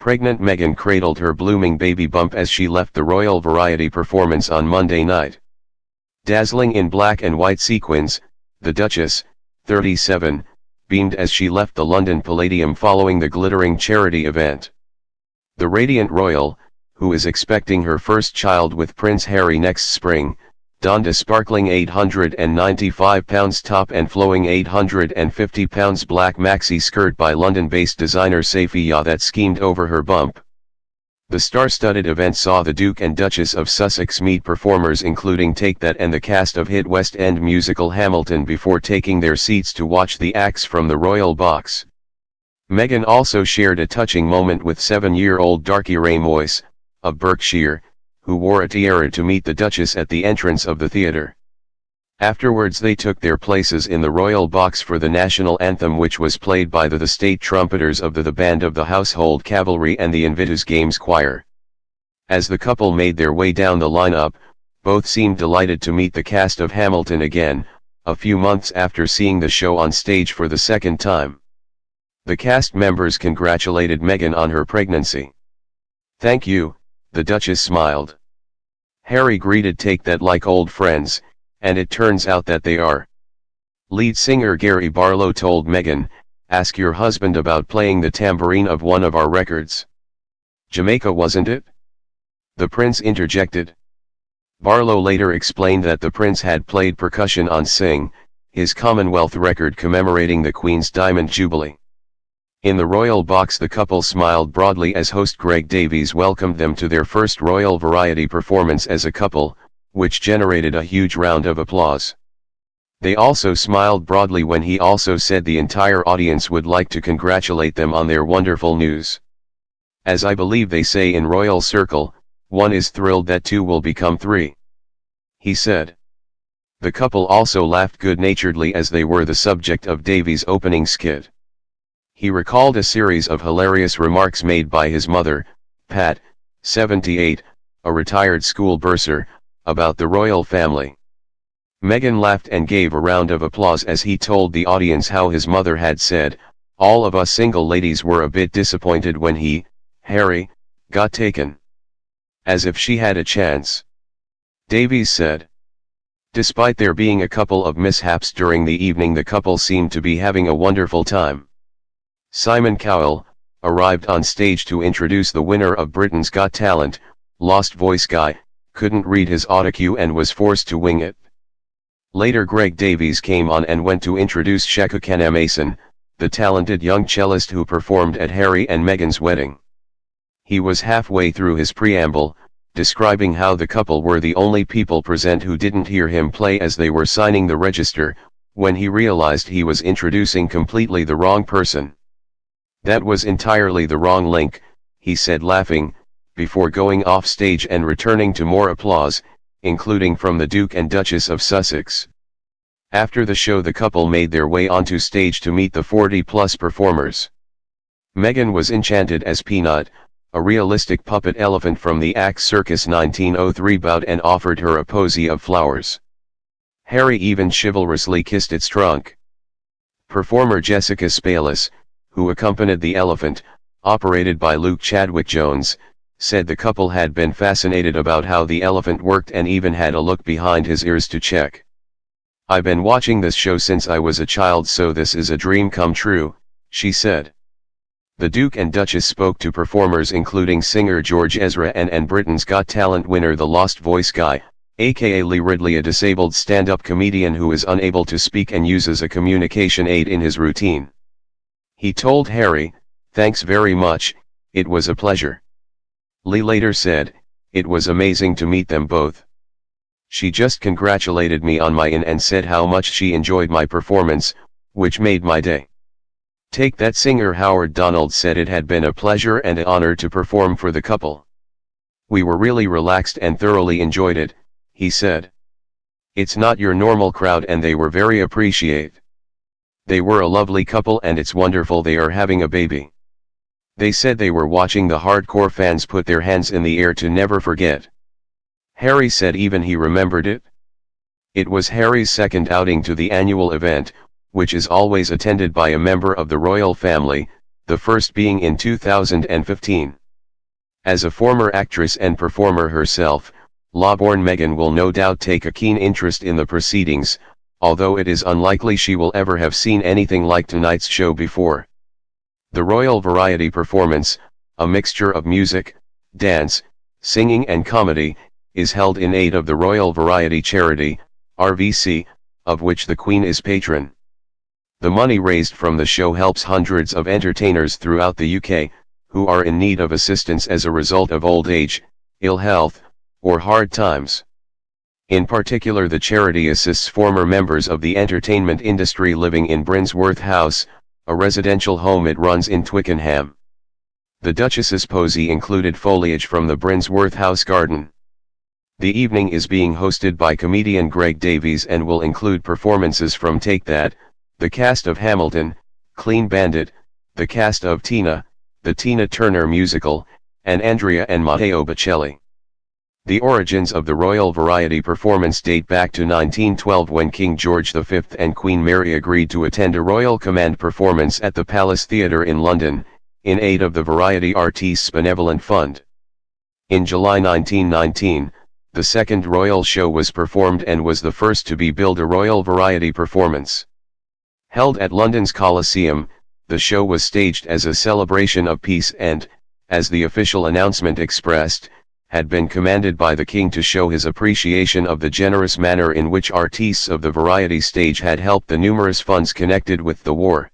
Pregnant Meghan cradled her blooming baby bump as she left the royal variety performance on Monday night. Dazzling in black and white sequins, the Duchess, 37, beamed as she left the London Palladium following the glittering charity event. The radiant royal, who is expecting her first child with Prince Harry next spring, donned a sparkling £895 top and flowing £850 black maxi skirt by London-based designer Safia that schemed over her bump. The star-studded event saw the Duke and Duchess of Sussex meet performers including Take That and the cast of hit West End musical Hamilton before taking their seats to watch the acts from the royal box. Meghan also shared a touching moment with 7-year-old Darcie-Rae of Berkshire, who wore a tiara to meet the Duchess at the entrance of the theatre. Afterwards they took their places in the royal box for the national anthem, which was played by the state trumpeters of the band of the Household Cavalry and the Invictus Games Choir. As the couple made their way down the lineup, both seemed delighted to meet the cast of Hamilton again, a few months after seeing the show on stage for the second time. The cast members congratulated Meghan on her pregnancy. "Thank you," the Duchess smiled. Harry greeted Take That like old friends, and it turns out that they are. Lead singer Gary Barlow told Meghan, "Ask your husband about playing the tambourine of one of our records." "Jamaica, wasn't it?" the prince interjected. Barlow later explained that the prince had played percussion on Sing, his Commonwealth record commemorating the Queen's Diamond Jubilee. In the royal box the couple smiled broadly as host Greg Davies welcomed them to their first royal variety performance as a couple, which generated a huge round of applause. They also smiled broadly when he also said the entire audience would like to congratulate them on their wonderful news. "As I believe they say in royal circle, one is thrilled that two will become three," he said. The couple also laughed good-naturedly as they were the subject of Davies' opening skit. He recalled a series of hilarious remarks made by his mother, Pat, 78, a retired school bursar, about the royal family. Meghan laughed and gave a round of applause as he told the audience how his mother had said, "All of us single ladies were a bit disappointed when he, Harry, got taken. As if she had a chance." Davies said. Despite there being a couple of mishaps during the evening, the couple seemed to be having a wonderful time. Simon Cowell arrived on stage to introduce the winner of Britain's Got Talent, Lost Voice Guy, couldn't read his autocue and was forced to wing it. Later Greg Davies came on and went to introduce Shekukana Mason, the talented young cellist who performed at Harry and Meghan's wedding. He was halfway through his preamble, describing how the couple were the only people present who didn't hear him play as they were signing the register, when he realized he was introducing completely the wrong person. "That was entirely the wrong link," he said laughing, before going off stage and returning to more applause, including from the Duke and Duchess of Sussex. After the show the couple made their way onto stage to meet the 40-plus performers. Meghan was enchanted as Peanut, a realistic puppet elephant from the Axe Circus 1903 bout, and offered her a posy of flowers. Harry even chivalrously kissed its trunk. Performer Jessica Spalis, who accompanied the elephant, operated by Luke Chadwick-Jones, said the couple had been fascinated about how the elephant worked and even had a look behind his ears to check. "I've been watching this show since I was a child, so this is a dream come true," she said. The Duke and Duchess spoke to performers including singer George Ezra and Britain's Got Talent winner The Lost Voice Guy, aka Lee Ridley, a disabled stand-up comedian who is unable to speak and uses a communication aid in his routine. He told Harry, "Thanks very much, it was a pleasure." Lee later said, "It was amazing to meet them both. She just congratulated me on my in and said how much she enjoyed my performance, which made my day." Take That singer Howard Donald said it had been a pleasure and an honor to perform for the couple. "We were really relaxed and thoroughly enjoyed it," he said. "It's not your normal crowd and they were very appreciative. They were a lovely couple and it's wonderful they are having a baby. They said they were watching the hardcore fans put their hands in the air to never forget." Harry said even he remembered it. It was Harry's second outing to the annual event, which is always attended by a member of the royal family, the first being in 2015. As a former actress and performer herself, law-born Meghan will no doubt take a keen interest in the proceedings, although it is unlikely she will ever have seen anything like tonight's show before. The royal variety performance, a mixture of music, dance, singing and comedy, is held in aid of the Royal Variety Charity, RVC, of which the Queen is patron. The money raised from the show helps hundreds of entertainers throughout the UK, who are in need of assistance as a result of old age, ill health, or hard times. In particular, the charity assists former members of the entertainment industry living in Brinsworth House, a residential home it runs in Twickenham. The Duchess's posy included foliage from the Brinsworth House garden. The evening is being hosted by comedian Greg Davies and will include performances from Take That, the cast of Hamilton, Clean Bandit, the cast of Tina, the Tina Turner musical, and Andrea and Matteo Bocelli. The origins of the royal variety performance date back to 1912, when King George V and Queen Mary agreed to attend a Royal Command performance at the Palace Theatre in London, in aid of the Variety Artistes Benevolent Fund. In July 1919, the second royal show was performed and was the first to be billed a royal variety performance. Held at London's Coliseum, the show was staged as a celebration of peace and, as the official announcement expressed, had been commanded by the King to show his appreciation of the generous manner in which artistes of the variety stage had helped the numerous funds connected with the war.